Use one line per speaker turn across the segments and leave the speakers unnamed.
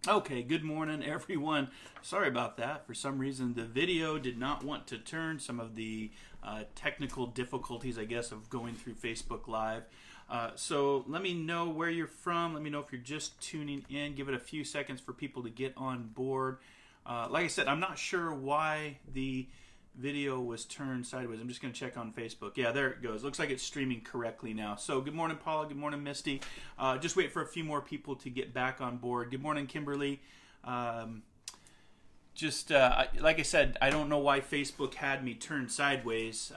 Okay, good morning everyone. Sorry about that. For some reason the video did not want to turn. Some of the technical difficulties, I guess, of going through Facebook Live. So let me know where you're from. Let me know if you're just tuning in. Give it a few seconds for people to get on board. Like I said, I'm not sure why the video was turned sideways. I'm just going to check on Facebook. Yeah, there it goes. Looks like it's streaming correctly now. So good morning, Paula. Good morning, Misty. Just wait for a few more people to get back on board. Good morning, Kimberly. Like I said, I don't know why Facebook had me turned sideways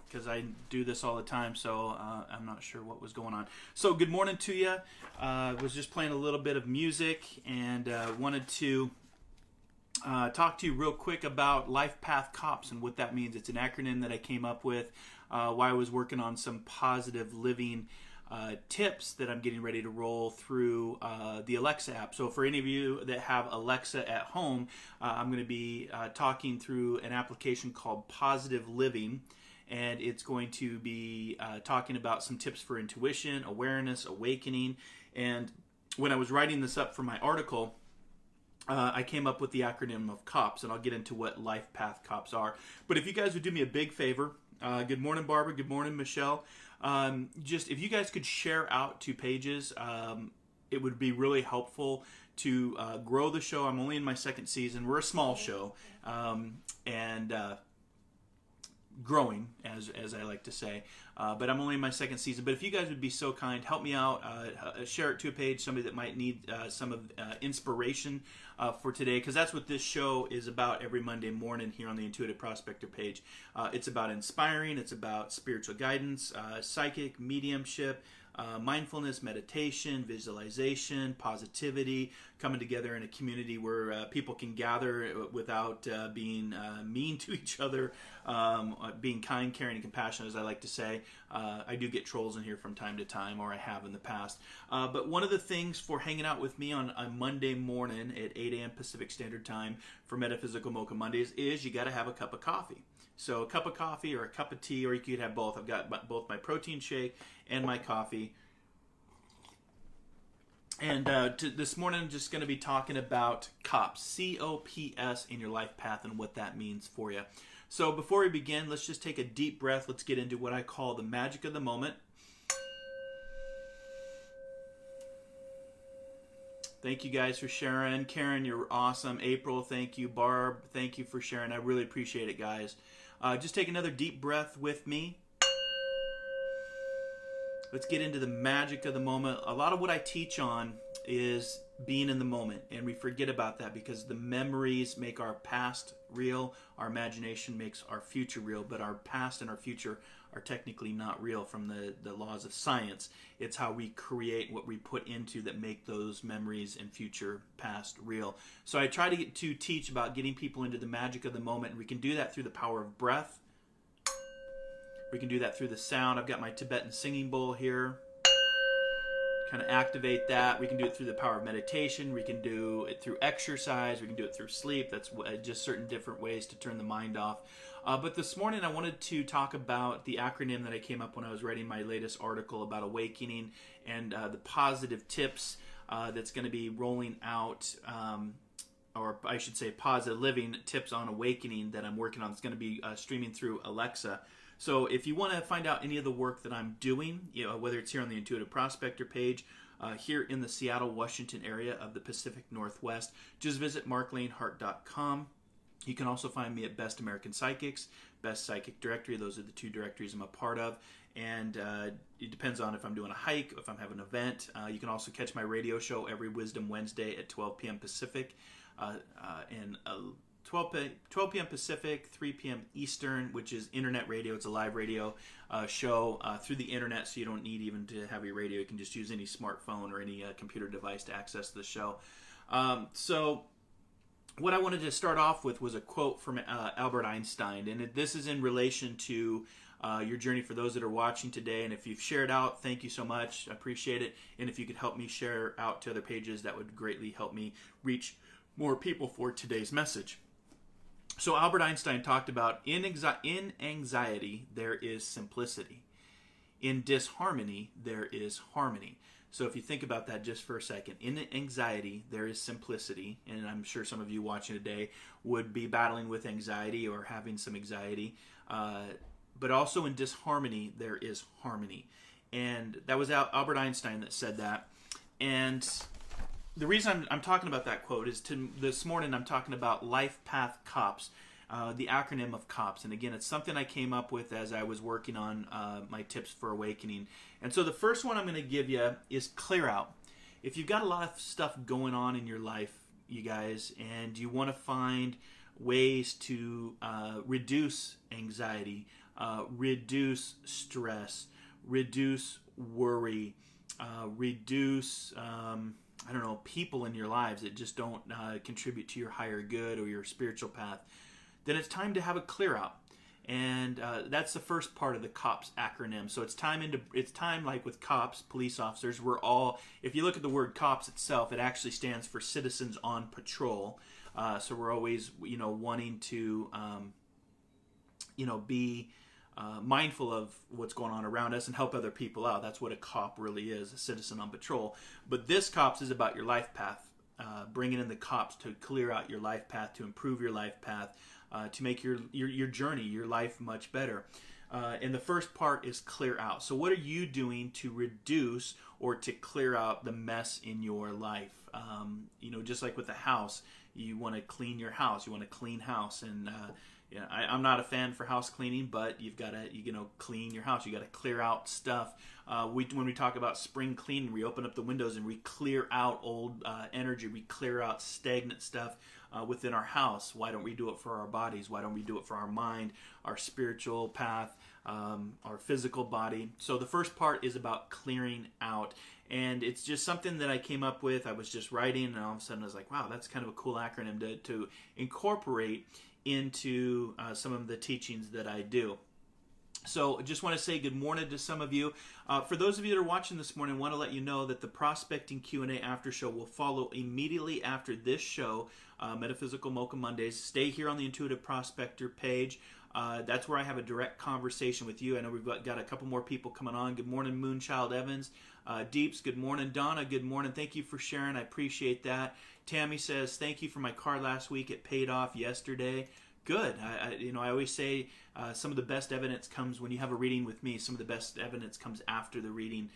because I do this all the time, so I'm not sure what was going on. So good morning to you. Was just playing a little bit of music and wanted to talk to you real quick about Life Path C.O.P.S and what that means. It's an acronym that I came up with while I was working on some positive living tips that I'm getting ready to roll through the Alexa app. So for any of you that have Alexa at home, I'm going to be talking through an application called Positive Living, and it's going to be talking about some tips for intuition, awareness, awakening. And when I was writing this up for my article, I came up with the acronym of C.O.P.S, and I'll get into what Life Path C.O.P.S are. But if you guys would do me a big favor, good morning, Barbara. Good morning, Michelle. Just if you guys could share out 2 pages, it would be really helpful to grow the show. I'm only in my 2nd season. We're a small show, and growing, as I like to say. But I'm only in my 2nd season. But if you guys would be so kind, help me out, share it to a page, somebody that might need some of inspiration for today, because that's what this show is about every Monday morning here on the Intuitive Prospector page. It's about inspiring, it's about spiritual guidance, psychic, mediumship, mindfulness, meditation, visualization, positivity, coming together in a community where people can gather without being mean to each other, being kind, caring, and compassionate, as I like to say. I do get trolls in here from time to time, or I have in the past. But one of the things for hanging out with me on a Monday morning at 8 a.m. Pacific Standard Time for Metaphysical Mocha Mondays is you got to have a cup of coffee. So a cup of coffee or a cup of tea, or you could have both. I've got both my protein shake and my coffee. And this morning I'm just going to be talking about C.O.P.S, C-O.P.S in your life path and what that means for you. So before we begin, let's just take a deep breath. Let's get into what I call the magic of the moment. Thank you guys for sharing. Karen, you're awesome. April, thank you. Barb, thank you for sharing. I really appreciate it, guys. Just take another deep breath with me. Let's get into the magic of the moment. A lot of what I teach on is being in the moment, and we forget about that because the memories make our past real, our imagination makes our future real, but our past and our future are technically not real from the laws of science. It's how we create what we put into that make those memories and future past real. So I try to teach about getting people into the magic of the moment, and we can do that through the power of breath. We can do that through the sound. I've got my Tibetan singing bowl here. Kind of activate that. We can do it through the power of meditation. We can do it through exercise. We can do it through sleep. That's just certain different ways to turn the mind off. But this morning I wanted to talk about the acronym that I came up when I was writing my latest article about awakening and the positive tips that's going to be rolling out, or I should say positive living tips on awakening that I'm working on. It's going to be streaming through Alexa. So if you want to find out any of the work that I'm doing, whether it's here on the Intuitive Prospector page, here in the Seattle, Washington area of the Pacific Northwest, just visit marclanehart.com. You can also find me at Best American Psychics, Best Psychic Directory. Those are the 2 directories I'm a part of. And it depends on if I'm doing a hike, if I'm having an event. You can also catch my radio show every Wisdom Wednesday at 12 p.m. Pacific. And 12 p.m. Pacific, 3 p.m. Eastern, which is internet radio. It's a live radio show through the internet, so you don't need even to have your radio. You can just use any smartphone or any computer device to access the show. So what I wanted to start off with was a quote from Albert Einstein, and this is in relation to your journey for those that are watching today. And if you've shared out, thank you so much. I appreciate it. And if you could help me share out to other pages, that would greatly help me reach more people for today's message. So Albert Einstein talked about in anxiety, there is simplicity. In disharmony, there is harmony. So if you think about that just for a second, in anxiety, there is simplicity. And I'm sure some of you watching today would be battling with anxiety or having some anxiety. But also in disharmony, there is harmony. And that was Albert Einstein that said that. And the reason I'm talking about that quote is this morning I'm talking about Life Path C.O.P.S, the acronym of C.O.P.S. And again, it's something I came up with as I was working on my tips for awakening. And so the first one I'm going to give you is clear out. If you've got a lot of stuff going on in your life, you guys, and you want to find ways to reduce anxiety, reduce stress, reduce worry, reduce people in your lives that just don't contribute to your higher good or your spiritual path, then it's time to have a clear out. And that's the first part of the C.O.P.S acronym. So it's time like with cops, police officers, we're all, if you look at the word C.O.P.S itself, it actually stands for Citizens on Patrol. So we're always, wanting to, be mindful of what's going on around us and help other people out. That's what a cop really is, a citizen on patrol. But this COPS is about your life path, bringing in the COPS to clear out your life path, to improve your life path, to make your journey, your life much better. And the first part is clear out. So what are you doing to reduce or to clear out the mess in your life? Just like with a house, you want to clean your house. You want a clean house. And I'm not a fan for house cleaning, but you've got to clean your house. You got to clear out stuff. When we talk about spring cleaning, we open up the windows and we clear out old energy. We clear out stagnant stuff within our house. Why don't we do it for our bodies? Why don't we do it for our mind, our spiritual path, our physical body? So the first part is about clearing out. And it's just something that I came up with. I was just writing, and all of a sudden I was like, wow, that's kind of a cool acronym to incorporate into some of the teachings that I do. So I just want to say good morning to some of you. For those of you that are watching this morning, I want to let you know that the Prospecting Q&A after show will follow immediately after this show, Metaphysical Mocha Mondays. Stay here on the Intuitive Prospector page. That's where I have a direct conversation with you. I know we've got a couple more people coming on. Good morning, Moonchild Evans. Deeps, good morning. Donna, good morning. Thank you for sharing. I appreciate that. Tammy says, thank you for my card last week. It paid off yesterday. Good. I always say some of the best evidence comes when you have a reading with me. Some of the best evidence comes after the reading,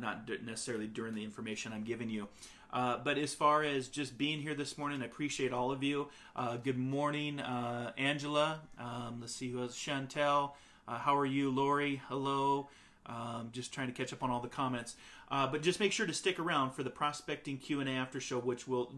not necessarily during the information I'm giving you. But as far as just being here this morning, I appreciate all of you. Good morning, Angela. Let's see who else. Chantel. How are you? Lori, hello. Just trying to catch up on all the comments. But just make sure to stick around for the Prospecting Q&A after show,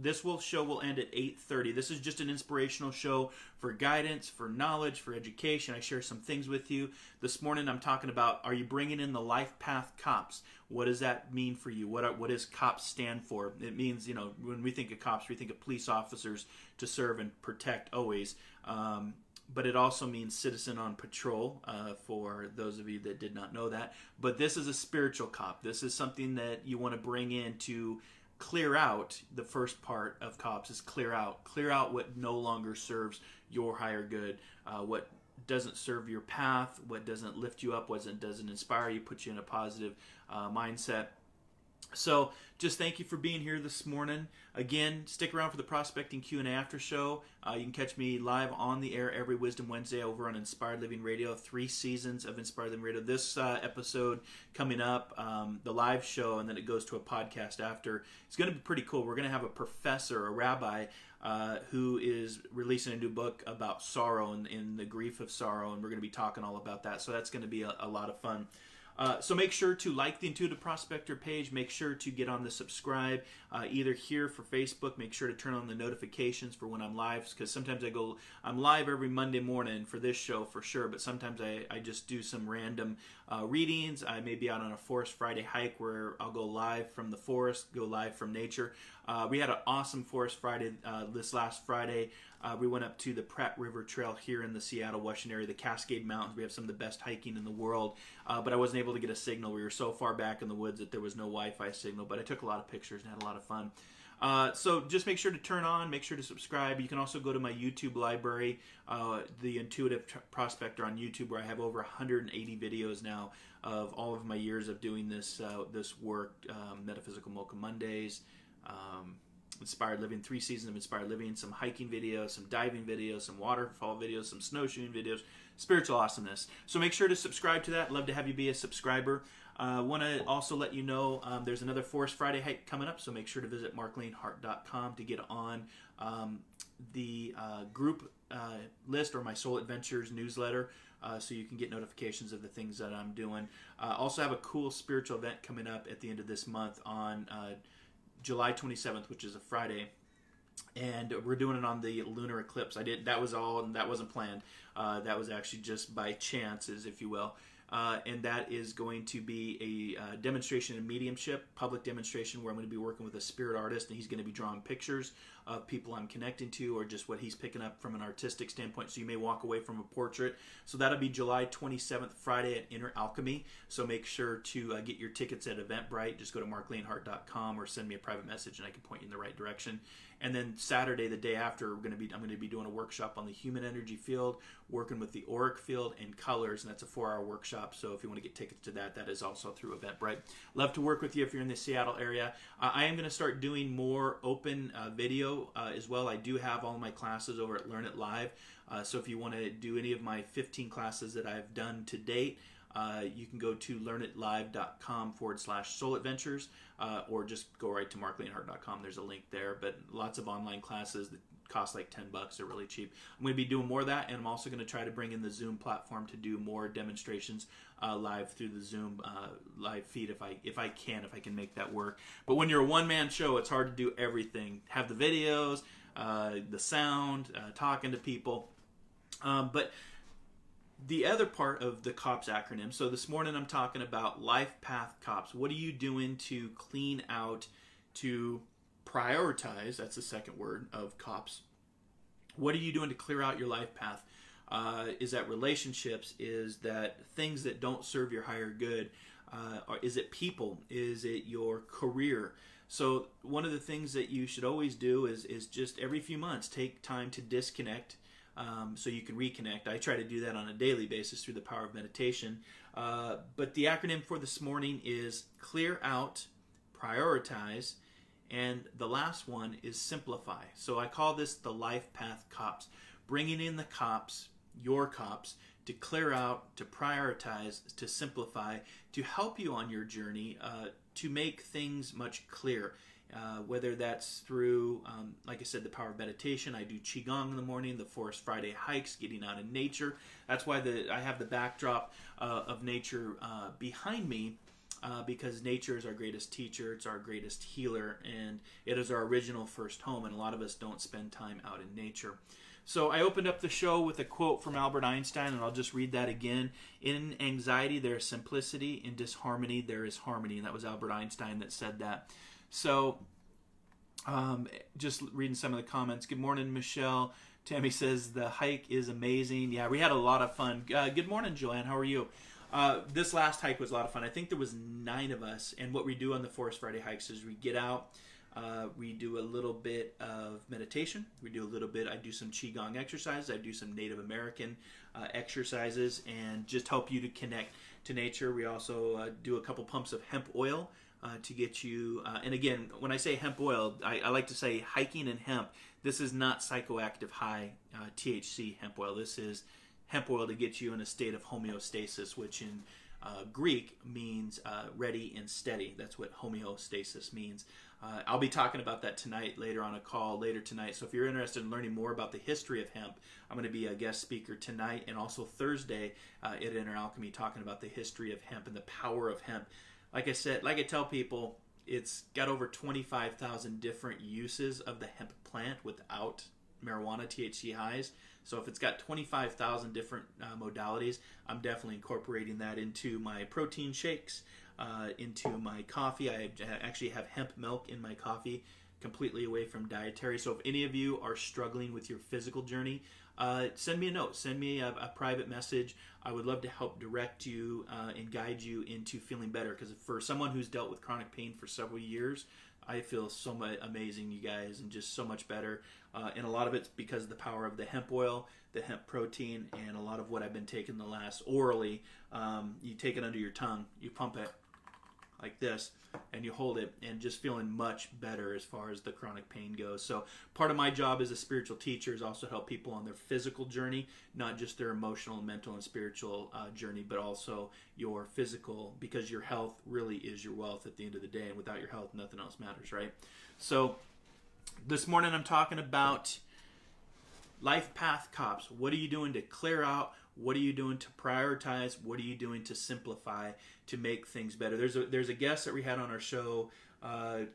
this show will end at 8:30. This is just an inspirational show for guidance, for knowledge, for education. I share some things with you. This morning I'm talking about, are you bringing in the Life Path COPS? What does that mean for you? What does COPS stand for? It means, when we think of COPS, we think of police officers to serve and protect always. But it also means citizen on patrol, for those of you that did not know that. But this is a spiritual COP. This is something that you want to bring in to clear out. The first part of COPS is clear out. Clear out what no longer serves your higher good, what doesn't serve your path, what doesn't lift you up, what doesn't inspire you, put you in a positive mindset. So just thank you for being here this morning. Again, stick around for the Prospecting Q&A after show. You can catch me live on the air every Wisdom Wednesday over on Inspired Living Radio, 3 seasons of Inspired Living Radio. This episode coming up, the live show, and then it goes to a podcast after. It's going to be pretty cool. We're going to have a professor, a rabbi, who is releasing a new book about sorrow and the grief of sorrow, and we're going to be talking all about that. So that's going to be a lot of fun. So make sure to like the Intuitive Prospector page. Make sure to get on the subscribe, either here for Facebook. Make sure to turn on the notifications for when I'm live, because sometimes I'm live every Monday morning for this show for sure, but sometimes I just do some random readings. I may be out on a Forest Friday hike where I'll go live from the forest, go live from nature. We had an awesome Forest Friday this last Friday. We went up to the Pratt River Trail here in the Seattle, Washington area, the Cascade Mountains. We have some of the best hiking in the world, but I wasn't able to get a signal. We were so far back in the woods that there was no Wi-Fi signal, but I took a lot of pictures and had a lot of fun. So just make sure to turn on, make sure to subscribe. You can also go to my YouTube library, the Intuitive Prospector on YouTube, where I have over 180 videos now of all of my years of doing this work. Metaphysical Mocha Mondays, Inspired Living, 3 seasons of Inspired Living, some hiking videos, some diving videos, some waterfall videos, some snowshoeing videos, spiritual awesomeness. So make sure to subscribe to that. Love to have you be a subscriber. Want to also let you know there's another Forest Friday hike coming up, so make sure to visit marclanehart.com to get on the group list or my Soul Adventures newsletter, so you can get notifications of the things that I'm doing. Also have a cool spiritual event coming up at the end of this month on July 27th, which is a Friday, and we're doing it on the lunar eclipse. That was all, and that wasn't planned. That was actually just by chances, if you will. And that is going to be a demonstration in mediumship, public demonstration, where I'm going to be working with a spirit artist, and he's going to be drawing pictures of people I'm connecting to, or just what he's picking up from an artistic standpoint. So you may walk away from a portrait. So that'll be July 27th, Friday at Inner Alchemy. So make sure to get your tickets at Eventbrite. Just go to marclanehart.com or send me a private message, and I can point you in the right direction. And then Saturday, the day after, I'm going to be doing a workshop on the human energy field, working with the auric field and colors, and that's a 4-hour workshop. So if you want to get tickets to that, that is also through Eventbrite. Love to work with you if you're in the Seattle area. I am going to start doing more open video as well. I do have all my classes over at Learn It Live. So if you want to do any of my 15 classes that I've done to date, you can go to learnitlive.com/souladventures, or just go right to marclanehart.com. There's a link there, but lots of online classes that cost like $10. They're really cheap. I'm going to be doing more of that, and I'm also going to try to bring in the Zoom platform to do more demonstrations live through the Zoom live feed if I can make that work. But when you're a one-man show, it's hard to do everything. Have the videos, the sound, talking to people. But the other part of the C.O.P.S acronym, so this morning I'm talking about life path C.O.P.S. What are you doing to clean out, to prioritize? That's the second word of C.O.P.S. What are you doing to clear out your life path? Is that relationships? Is that things that don't serve your higher good? Or is it people? Is it your career? So one of the things that you should always do is just every few months take time to disconnect, so you can reconnect. I try to do that on a daily basis through the power of meditation. But the acronym for this morning is clear out, prioritize, and the last one is simplify. So I call this the life path C.O.P.S. Bringing in the C.O.P.S, your C.O.P.S, to clear out, to prioritize, to simplify, to help you on your journey, to make things much clearer. Whether that's through, like I said, the power of meditation. I do Qigong in the morning, the Forest Friday hikes, getting out in nature. That's why I have the backdrop of nature behind me, because nature is our greatest teacher, it's our greatest healer, and it is our original first home, and a lot of us don't spend time out in nature. So I opened up the show with a quote from Albert Einstein, and I'll just read that again. In anxiety, there is simplicity. In disharmony, there is harmony. And that was Albert Einstein that said that. So, just reading some of the comments. Good morning, Michelle. Tammy says the hike is amazing. Yeah, we had a lot of fun. Good morning, Joanne. How are you? This last hike was a lot of fun. I think there was 9 of us. And what we do on the Forest Friday hikes is we get out. We do a little bit of meditation. I do some Qigong exercises. I do some Native American exercises, and just help you to connect to nature. We also do a couple pumps of hemp oil to get you, and again, when I say hemp oil, I like to say hiking and hemp. This is not psychoactive high THC hemp oil. This is hemp oil to get you in a state of homeostasis, which in Greek means ready and steady. That's what homeostasis means. I'll be talking about that tonight, later on a call later tonight. So if you're interested in learning more about the history of hemp, I'm going to be a guest speaker tonight and also Thursday at Inner Alchemy, talking about the history of hemp and the power of hemp. Like I said, like I tell people, it's got over 25,000 different uses of the hemp plant without marijuana THC highs. So if it's got 25,000 different modalities, I'm definitely incorporating that into my protein shakes, into my coffee. I actually have hemp milk in my coffee, completely away from dietary. So if any of you are struggling with your physical journey, send me a note, send me a private message. I would love to help direct you and guide you into feeling better, because for someone who's dealt with chronic pain for several years, I feel so much amazing, you guys, and just so much better. And a lot of it's because of the power of the hemp oil, the hemp protein, and a lot of what I've been taking the last orally. You take it under your tongue, you pump it like this, and you hold it, and just feeling much better as far as the chronic pain goes. So part of my job as a spiritual teacher is also help people on their physical journey, not just their emotional, mental, and spiritual journey, but also your physical, because your health really is your wealth at the end of the day, and without your health, nothing else matters, right? So this morning I'm talking about life path C.O.P.S. What are you doing to clear out? What are you doing to prioritize? What are you doing to simplify, to make things better? There's a guest that we had on our show, I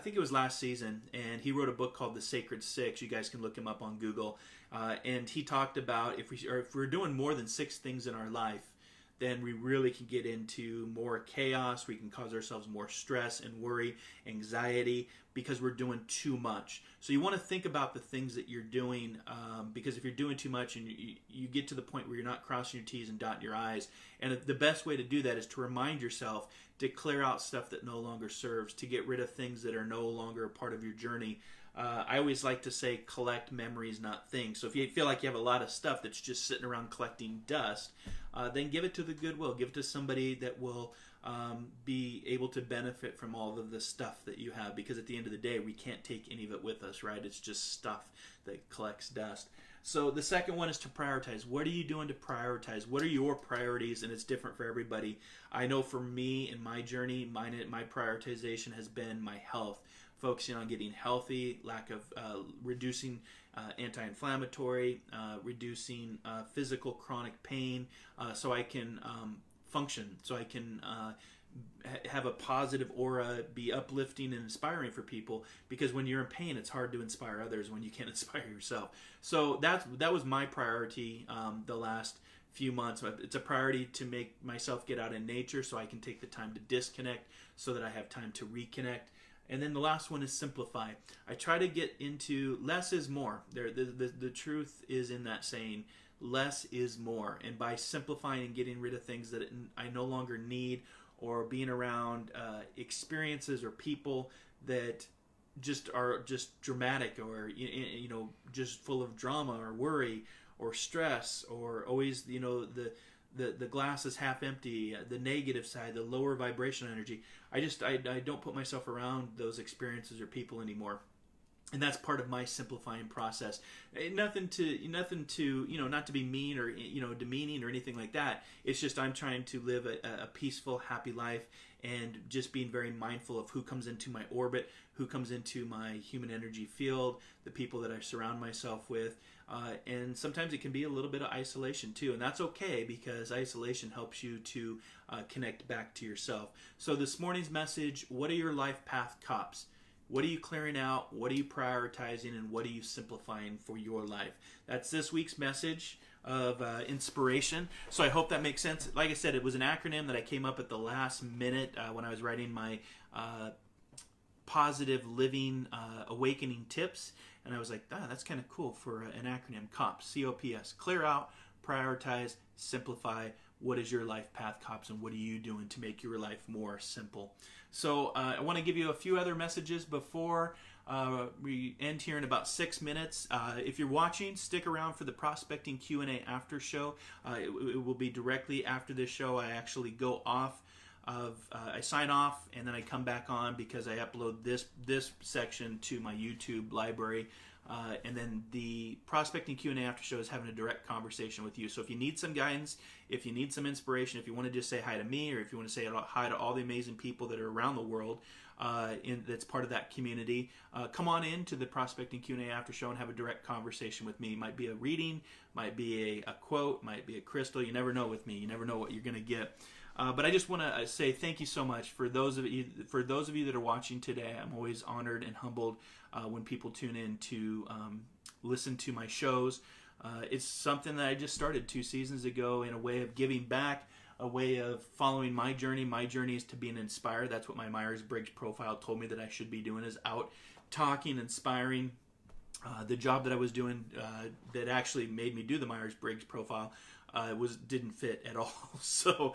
think it was last season, and he wrote a book called The Sacred Six. You guys can look him up on Google. And he talked about if we're doing more than 6 things in our life, then we really can get into more chaos. We can cause ourselves more stress and worry, anxiety, because we're doing too much. So you want to think about the things that you're doing, because if you're doing too much and you get to the point where you're not crossing your T's and dotting your I's, and the best way to do that is to remind yourself to clear out stuff that no longer serves, to get rid of things that are no longer a part of your journey. I always like to say collect memories, not things. So if you feel like you have a lot of stuff that's just sitting around collecting dust, then give it to the Goodwill. Give it to somebody that will be able to benefit from all of the stuff that you have, because at the end of the day, we can't take any of it with us, right? It's just stuff that collects dust. So the second one is to prioritize. What are you doing to prioritize? What are your priorities? And it's different for everybody. I know for me in my journey, my prioritization has been my health, focusing on getting healthy, reducing anti-inflammatory, reducing physical chronic pain, so I can function, so I can have a positive aura, be uplifting and inspiring for people, because when you're in pain, it's hard to inspire others when you can't inspire yourself. So that was my priority the last few months. It's a priority to make myself get out in nature so I can take the time to disconnect so that I have time to reconnect. And then the last one is simplify. I try to get into less is more. The truth is in that saying, less is more. And by simplifying and getting rid of things that I no longer need, or being around experiences or people that are just dramatic, or just full of drama or worry or stress, or always the glass is half empty, the negative side, the lower vibration energy. I don't put myself around those experiences or people anymore. And that's part of my simplifying process. Nothing to not to be mean or demeaning or anything like that. It's just I'm trying to live a peaceful, happy life, and just being very mindful of who comes into my orbit, who comes into my human energy field, the people that I surround myself with. And sometimes it can be a little bit of isolation too, and that's okay, because isolation helps you to connect back to yourself. So this morning's message: what are your life path C.O.P.S? What are you clearing out? What are you prioritizing? And what are you simplifying for your life? That's this week's message of inspiration. So I hope that makes sense. Like I said, it was an acronym that I came up at the last minute when I was writing my positive living awakening tips. And I was like, that's kind of cool for an acronym. C.O.P.S, C-O.P.S. Clear out, prioritize, simplify. What is your life path C.O.P.S, and what are you doing to make your life more simple? So I want to give you a few other messages before we end here in about 6 minutes. If you're watching, stick around for the Prospecting Q&A after show. It will be directly after this show. I actually go off I sign off, and then I come back on, because I upload this section to my YouTube library. And then the Prospecting Q&A after show is having a direct conversation with you. So if you need some guidance, if you need some inspiration, if you want to just say hi to me, or if you want to say hi to all the amazing people that are around the world that's part of that community, come on in to the Prospecting Q&A after show and have a direct conversation with me. It might be a reading, might be a quote, might be a crystal. You never know with me. You never know what you're going to get. But I just want to say thank you so much for those of you that are watching today. I'm always honored and humbled when people tune in to listen to my shows. It's something that I just started 2 seasons ago in a way of giving back, a way of following my journey. My journey is to being inspired. That's what my Myers-Briggs profile told me that I should be doing, is out talking, inspiring. The job that I was doing that actually made me do the Myers-Briggs profile didn't fit at all. So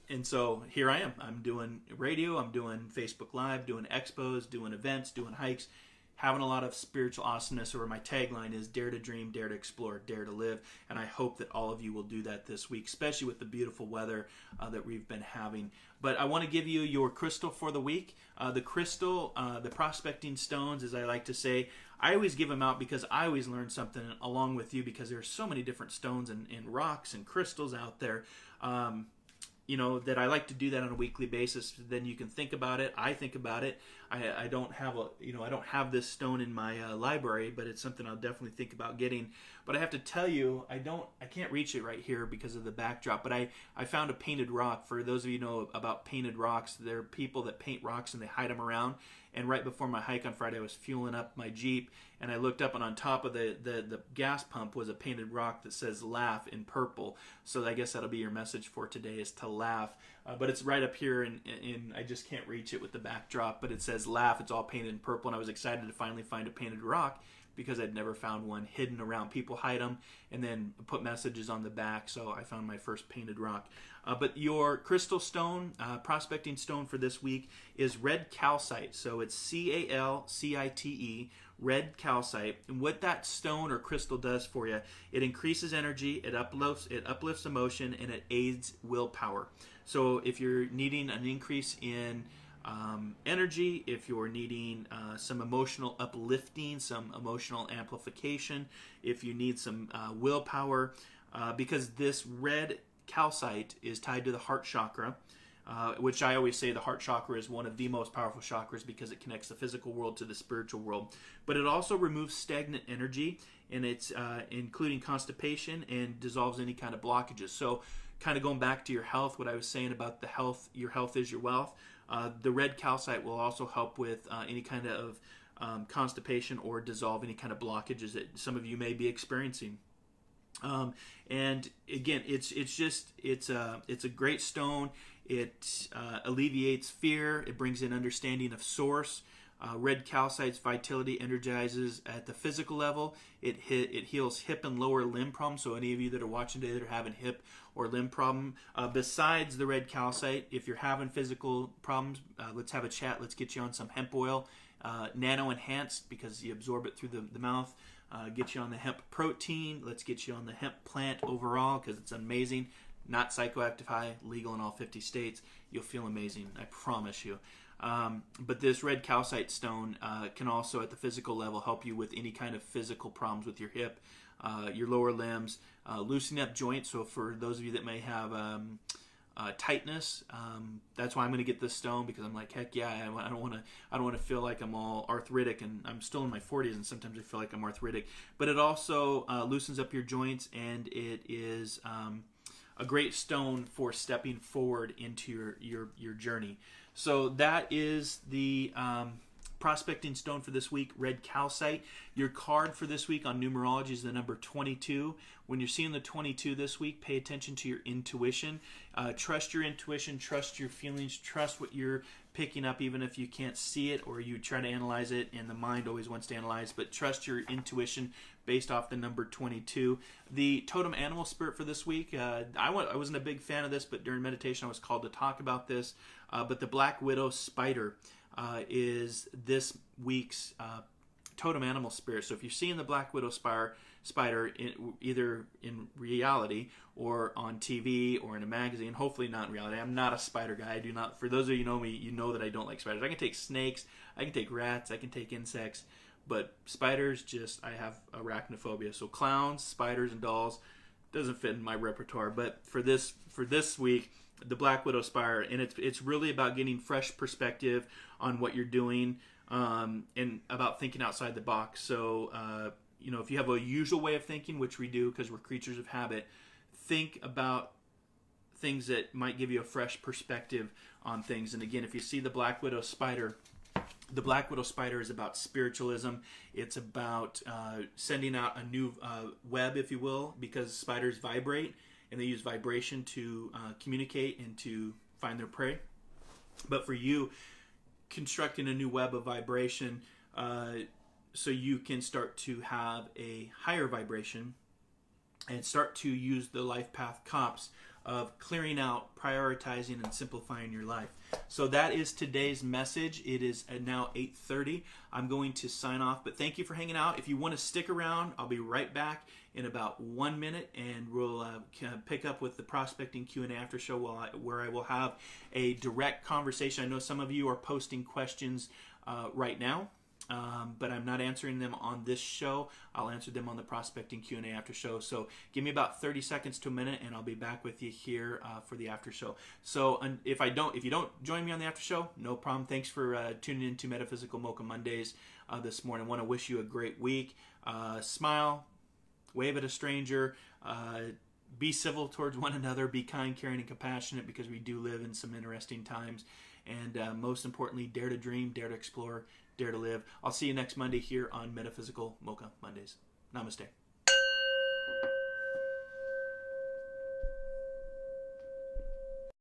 And so here I am. I'm doing radio, I'm doing Facebook Live, doing expos, doing events, doing hikes, having a lot of spiritual awesomeness, or my tagline is dare to dream, dare to explore, dare to live. And I hope that all of you will do that this week, especially with the beautiful weather that we've been having. But I want to give you your crystal for the week. The crystal, the prospecting stones, as I like to say, I always give them out because I always learn something along with you, because there's so many different stones and rocks and crystals out there. That I like to do that on a weekly basis. Then you can think about it. I think about it. I don't have I don't have this stone in my library, but it's something I'll definitely think about getting. But I have to tell you, I can't reach it right here because of the backdrop. But I found a painted rock. For those of you who know about painted rocks, there are people that paint rocks and they hide them around. And right before my hike on Friday, I was fueling up my Jeep, and I looked up, and on top of the gas pump was a painted rock that says "laugh" in purple. So I guess that'll be your message for today, is to laugh. But it's right up here, and I just can't reach it with the backdrop. But it says "laugh." It's all painted in purple, and I was excited to finally find a painted rock, because I'd never found one hidden around. People hide them and then put messages on the back, so I found my first painted rock. But your crystal stone, prospecting stone for this week, is red calcite. So it's CALCITE, red calcite. And what that stone or crystal does for you, it increases energy, it uplifts emotion, and it aids willpower. So if you're needing an increase in energy, if you're needing some emotional uplifting, some emotional amplification, if you need some willpower, because this red calcite is tied to the heart chakra, which I always say the heart chakra is one of the most powerful chakras because it connects the physical world to the spiritual world. But it also removes stagnant energy, and it's including constipation, and dissolves any kind of blockages. So kind of going back to your health, what I was saying about the health, your health is your wealth. The red calcite will also help with any kind of constipation, or dissolve any kind of blockages that some of you may be experiencing. And again, it's a great stone. It alleviates fear. It brings in understanding of source. Red calcite's vitality energizes at the physical level. It heals hip and lower limb problems. So any of you that are watching today that are having hip or limb problem, besides the red calcite, if you're having physical problems, let's have a chat. Let's get you on some hemp oil, nano enhanced, because you absorb it through the mouth. Get you on the hemp protein. Let's get you on the hemp plant overall, because it's amazing. Not psychoactive high, legal in all 50 states. You'll feel amazing, I promise you. But this red calcite stone can also, at the physical level, help you with any kind of physical problems with your hip, your lower limbs, loosening up joints. So for those of you that may have tightness, that's why I'm going to get this stone, because I'm like, heck yeah, I don't want to feel like I'm all arthritic, and I'm still in my 40s, and sometimes I feel like I'm arthritic. But it also loosens up your joints, and it is a great stone for stepping forward into your journey. So that is the prospecting stone for this week, red calcite. Your card for this week on numerology is the number 22. When you're seeing the 22 this week, pay attention to your intuition. Trust your intuition, trust your feelings, trust what you're picking up, even if you can't see it or you try to analyze it, and the mind always wants to analyze, but trust your intuition based off the number 22. The totem animal spirit for this week, I wasn't a big fan of this, but during meditation I was called to talk about this. But the black widow spider is this week's totem animal spirit. So if you're seeing the black widow spider either in reality or on TV or in a magazine, hopefully not in reality. I'm not a spider guy. I do not. For those of you who know me, you know that I don't like spiders. I can take snakes, I can take rats, I can take insects, but spiders, I have arachnophobia. So clowns, spiders, and dolls doesn't fit in my repertoire. But for this week, the black widow spider, and it's really about getting fresh perspective on what you're doing, and about thinking outside the box. So if you have a usual way of thinking, which we do because we're creatures of habit, think about things that might give you a fresh perspective on things. And again, if you see the black widow spider is about spiritualism. It's about sending out a new web, if you will, because spiders vibrate, and they use vibration to communicate and to find their prey. But for you, constructing a new web of vibration so you can start to have a higher vibration and start to use the life path C.O.P.S of clearing out, prioritizing, and simplifying your life. So that is today's message. It is now 8:30. I'm going to sign off, but thank you for hanging out. If you want to stick around, I'll be right back in about 1 minute, and we'll pick up with the prospecting Q&A after show where I will have a direct conversation. I know some of you are posting questions right now. But I'm not answering them on this show. I'll answer them on the prospecting Q&A after show. So give me about 30 seconds to a minute, and I'll be back with you here for the after show. So if you don't join me on the after show, no problem. Thanks for tuning in to Metaphysical Mocha Mondays this morning. I want to wish you a great week. Smile, wave at a stranger, be civil towards one another, be kind, caring, and compassionate, because we do live in some interesting times. And most importantly, dare to dream, dare to explore, dare to live. I'll see you next Monday here on Metaphysical Mocha Mondays. Namaste.